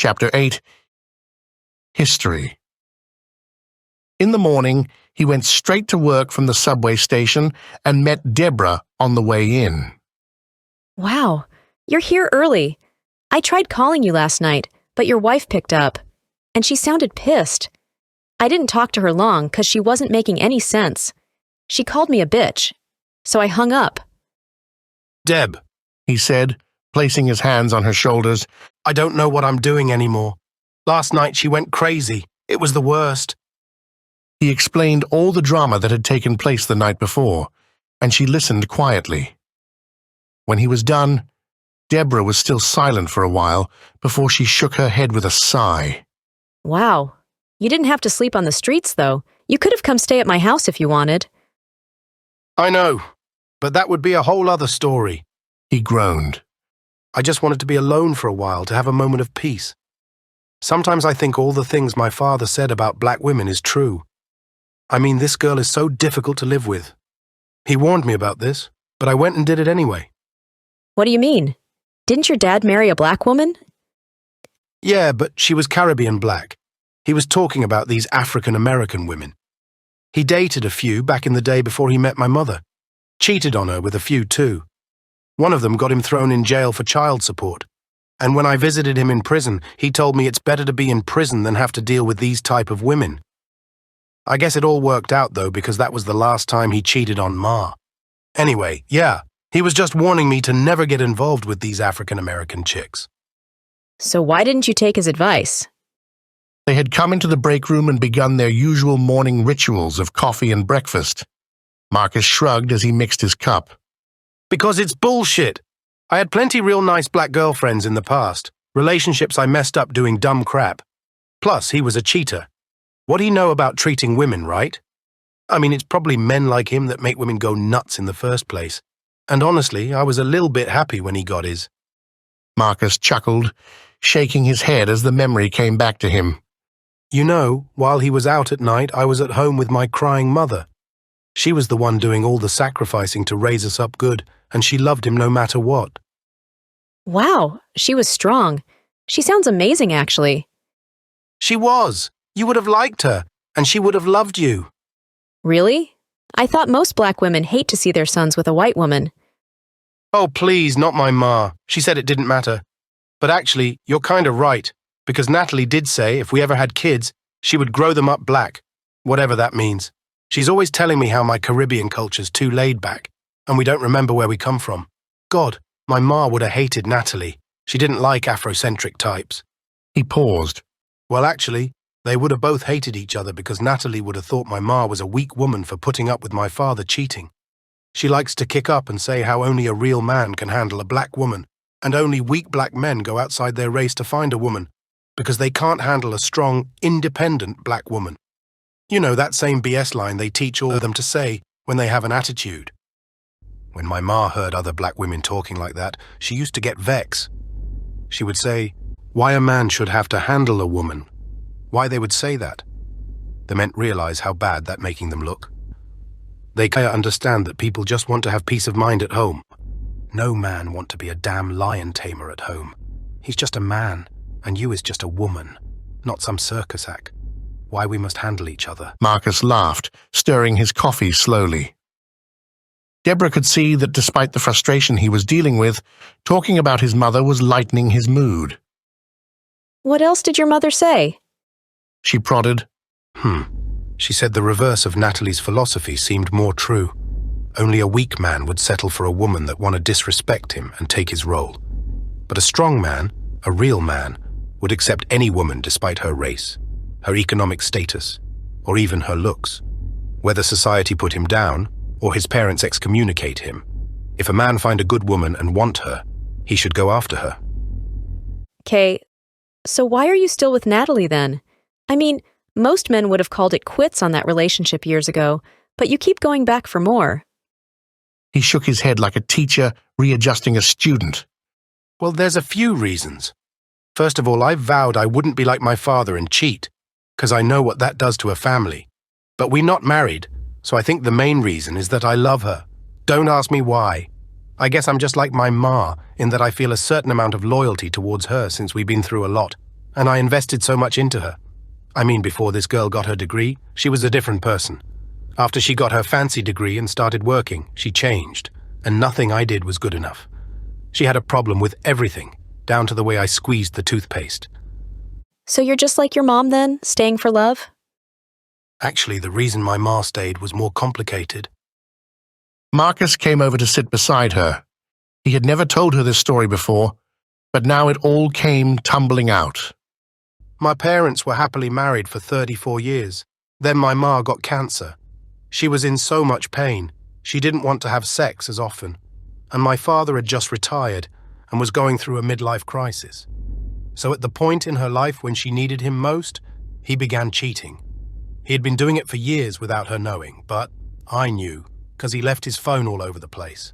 Chapter 8. History. In the morning, he went straight to work from the subway station and met Debra on the way in. Wow, you're here early. I tried calling you last night, but your wife picked up, and she sounded pissed. I didn't talk to her long because she wasn't making any sense. She called me a bitch, so I hung up. Deb, He said, placing his hands on her shoulders. I don't know what I'm doing anymore. Last night she went crazy. It was the worst. He explained all the drama that had taken place the night before, and she listened quietly. When he was done, Debra was still silent for a while before she shook her head with a sigh. Wow, you didn't have to sleep on the streets, though. You could have come stay at my house if you wanted. I know, but that would be a whole other story. He groaned. I just wanted to be alone for a while to have a moment of peace. Sometimes I think all the things my father said about black women is true. I mean, this girl is so difficult to live with. He warned me about this, but I went and did it anyway. What do you mean? Didn't your dad marry a black woman? Yeah, but she was Caribbean black. He was talking about these African-American women. He dated a few back in the day before he met my mother. Cheated on her with a few too. One of them got him thrown in jail for child support. And when I visited him in prison, he told me it's better to be in prison than have to deal with these type of women. I guess it all worked out, though, because that was the last time he cheated on Ma. Anyway, yeah, he was just warning me to never get involved with these African-American chicks. So why didn't you take his advice? They had come into the break room and begun their usual morning rituals of coffee and breakfast. Marcus shrugged as he mixed his cup. Because it's bullshit. I had plenty real nice black girlfriends in the past, relationships I messed up doing dumb crap. Plus, he was a cheater. What'd he know about treating women, right? I mean, it's probably men like him that make women go nuts in the first place. And honestly, I was a little bit happy when he got his. Marcus chuckled, shaking his head as the memory came back to him. You know, while he was out at night, I was at home with my crying mother. She was the one doing all the sacrificing to raise us up good, and she loved him no matter what. Wow, she was strong. She sounds amazing, actually. She was. You would have liked her, and she would have loved you. Really? I thought most black women hate to see their sons with a white woman. Oh, please, not my ma. She said it didn't matter. But actually, you're kind of right, because Natalie did say if we ever had kids, she would grow them up black, whatever that means. She's always telling me how my Caribbean culture's too laid back, and we don't remember where we come from. God, my ma would have hated Natalie. She didn't like Afrocentric types. He paused. Well, actually, they would have both hated each other because Natalie would have thought my ma was a weak woman for putting up with my father cheating. She likes to kick up and say how only a real man can handle a black woman, and only weak black men go outside their race to find a woman, because they can't handle a strong, independent black woman. You know, that same BS line they teach all of them to say when they have an attitude. When my ma heard other black women talking like that, she used to get vexed. She would say, why a man should have to handle a woman. Why they would say that. They meant realize how bad that making them look. They can't understand that people just want to have peace of mind at home. No man want to be a damn lion tamer at home. He's just a man, and you is just a woman, not some circus act. Why we must handle each other. Marcus laughed, stirring his coffee slowly. Debra could see that despite the frustration he was dealing with, talking about his mother was lightening his mood. What else did your mother say? She prodded. She said the reverse of Natalie's philosophy seemed more true. Only a weak man would settle for a woman that want to disrespect him and take his role. But a strong man, a real man, would accept any woman despite her race, her economic status, or even her looks. Whether society put him down, or his parents excommunicate him, if a man find a good woman and want her, he should go after her. Okay, so why are you still with Natalie then? I mean, most men would have called it quits on that relationship years ago, but you keep going back for more. He shook his head like a teacher readjusting a student. Well, there's a few reasons. First of all, I vowed I wouldn't be like my father and cheat, because I know what that does to a family. But we're not married, so I think the main reason is that I love her. Don't ask me why. I guess I'm just like my ma, in that I feel a certain amount of loyalty towards her since we've been through a lot. and I invested so much into her. I mean, before this girl got her degree, she was a different person. After she got her fancy degree and started working, she changed, and nothing I did was good enough. She had a problem with everything, down to the way I squeezed the toothpaste. So you're just like your mom then, staying for love? Actually, the reason my ma stayed was more complicated. Marcus came over to sit beside her. He had never told her this story before, but now it all came tumbling out. My parents were happily married for 34 years. Then my ma got cancer. She was in so much pain. She didn't want to have sex as often. And my father had just retired and was going through a midlife crisis. So at the point in her life when she needed him most, he began cheating. He had been doing it for years without her knowing, but I knew, because he left his phone all over the place.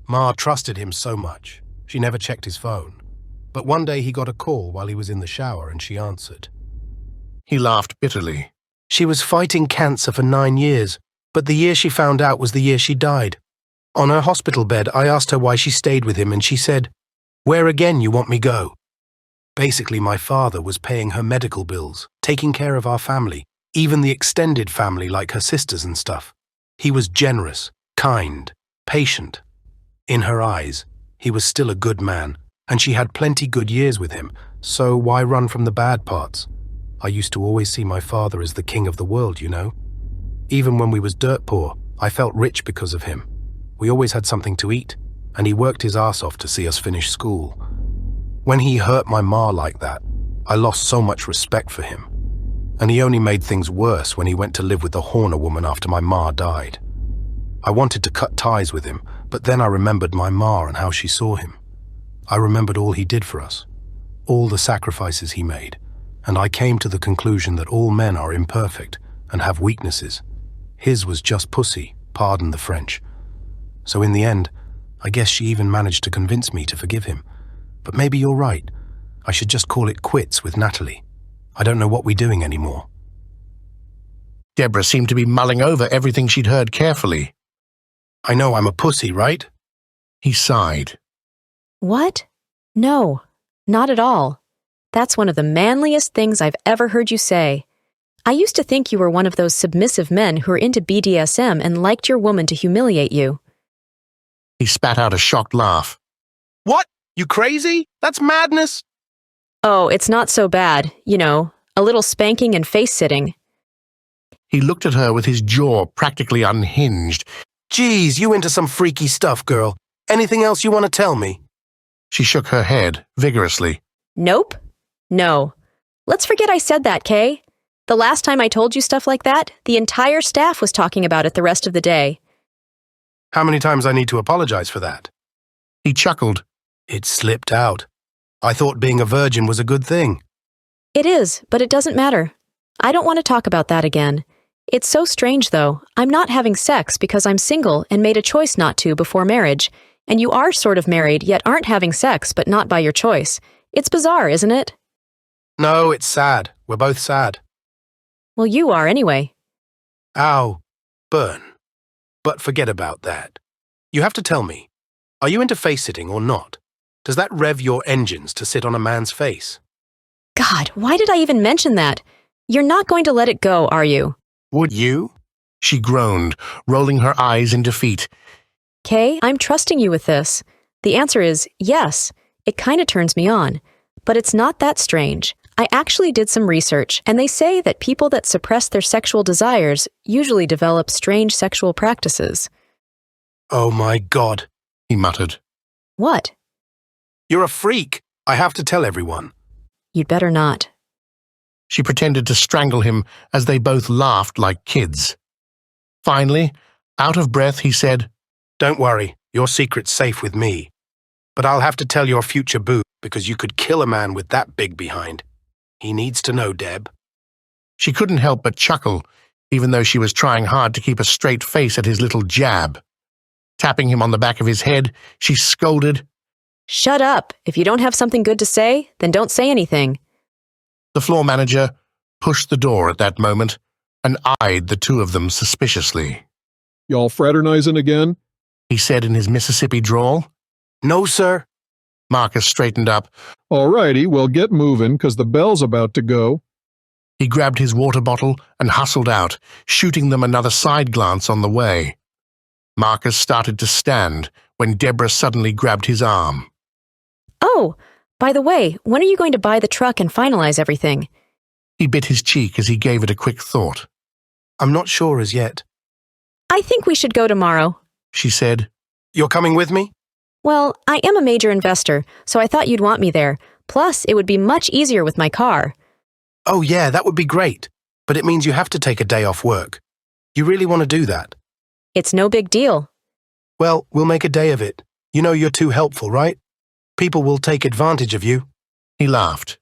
Ma trusted him so much. She never checked his phone. But one day he got a call while he was in the shower and she answered. He laughed bitterly. She was fighting cancer for 9 years, but the year she found out was the year she died. On her hospital bed, I asked her why she stayed with him and she said, "Where again you want me go?" Basically, my father was paying her medical bills, taking care of our family, even the extended family like her sisters and stuff. He was generous, kind, patient. In her eyes, he was still a good man, and she had plenty good years with him, so why run from the bad parts? I used to always see my father as the king of the world, you know. Even when we was dirt poor, I felt rich because of him. We always had something to eat, and he worked his ass off to see us finish school. When he hurt my ma like that, I lost so much respect for him. And he only made things worse when he went to live with the Horner woman after my ma died. I wanted to cut ties with him, but then I remembered my ma and how she saw him. I remembered all he did for us, all the sacrifices he made, and I came to the conclusion that all men are imperfect and have weaknesses. His was just pussy, pardon the French. So in the end, I guess she even managed to convince me to forgive him. But maybe you're right. I should just call it quits with Natalie. I don't know what we're doing anymore. Debra seemed to be mulling over everything she'd heard carefully. I know I'm a pussy, right? He sighed. What? No, not at all. That's one of the manliest things I've ever heard you say. I used to think you were one of those submissive men who are into BDSM and liked your woman to humiliate you. He spat out a shocked laugh. What? You crazy? That's madness. Oh, it's not so bad, you know, a little spanking and face-sitting. He looked at her with his jaw practically unhinged. Geez, you into some freaky stuff, girl. Anything else you want to tell me? She shook her head vigorously. Nope. No. Let's forget I said that, Kay. The last time I told you stuff like that, the entire staff was talking about it the rest of the day. How many times I need to apologize for that? He chuckled. It slipped out. I thought being a virgin was a good thing. It is, but it doesn't matter. I don't want to talk about that again. It's so strange, though. I'm not having sex because I'm single and made a choice not to before marriage. And you are sort of married, yet aren't having sex, but not by your choice. It's bizarre, isn't it? No, it's sad. We're both sad. Well, you are anyway. Ow. Burn. But forget about that. You have to tell me, are you into face-sitting or not? Does that rev your engines to sit on a man's face? God, why did I even mention that? You're not going to let it go, are you? Would you? She groaned, rolling her eyes in defeat. Kay, I'm trusting you with this. The answer is yes. It kind of turns me on. But it's not that strange. I actually did some research, and they say that people that suppress their sexual desires usually develop strange sexual practices. Oh my God, He muttered. What? You're a freak. I have to tell everyone. You'd better not. She pretended to strangle him as they both laughed like kids. Finally, out of breath, he said, Don't worry, your secret's safe with me. But I'll have to tell your future boo because you could kill a man with that big behind. He needs to know, Deb. She couldn't help but chuckle, even though she was trying hard to keep a straight face at his little jab. Tapping him on the back of his head, she scolded, Shut up. If you don't have something good to say, then don't say anything. The floor manager pushed the door at that moment and eyed the two of them suspiciously. Y'all fraternizing again? He said in his Mississippi drawl. No, sir. Marcus straightened up. All righty, well, get moving, 'cause the bell's about to go. He grabbed his water bottle and hustled out, shooting them another side glance on the way. Marcus started to stand when Debra suddenly grabbed his arm. Oh, by the way, when are you going to buy the truck and finalize everything? He bit his cheek as he gave it a quick thought. I'm not sure as yet, I think we should go tomorrow. She said. You're coming with me? Well, I am a major investor, so I thought you'd want me there. Plus, it would be much easier with my car. Oh yeah, that would be great. But it means you have to take a day off work. You really want to do that? It's no big deal. Well, we'll make a day of it. You know you're too helpful, right? People will take advantage of you. He laughed.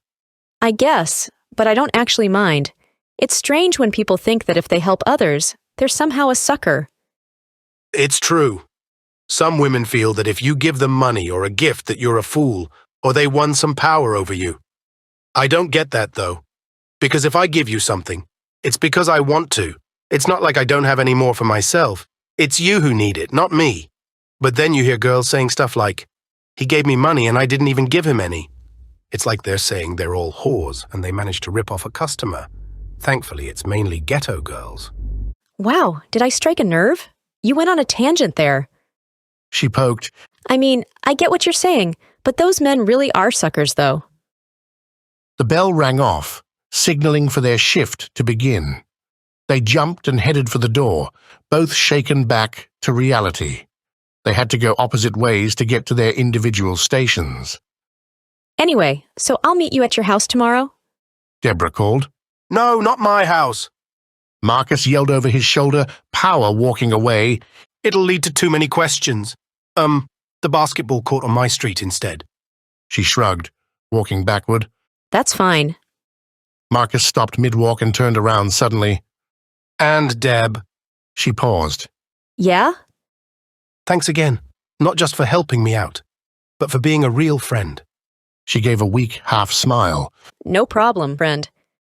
I guess, but I don't actually mind. It's strange when people think that if they help others, they're somehow a sucker. It's true. Some women feel that if you give them money or a gift that you're a fool, or they won some power over you. I don't get that, though. Because if I give you something, it's because I want to. It's not like I don't have any more for myself. It's you who need it, not me. But then you hear girls saying stuff like, he gave me money and I didn't even give him any. It's like they're saying they're all whores and they managed to rip off a customer. Thankfully, it's mainly ghetto girls. Wow, did I strike a nerve? You went on a tangent there. She poked. I mean, I get what you're saying, but those men really are suckers, though. The bell rang off, signaling for their shift to begin. They jumped and headed for the door, both shaken back to reality. They had to go opposite ways to get to their individual stations. Anyway, so I'll meet you at your house tomorrow? Debra called. No, not my house. Marcus yelled over his shoulder, power walking away. It'll lead to too many questions. The basketball court on my street instead. She shrugged, walking backward. That's fine. Marcus stopped mid-walk and turned around suddenly. And Deb. She paused. Yeah? Thanks again, not just for helping me out, but for being a real friend. She gave a weak half-smile. No problem, friend.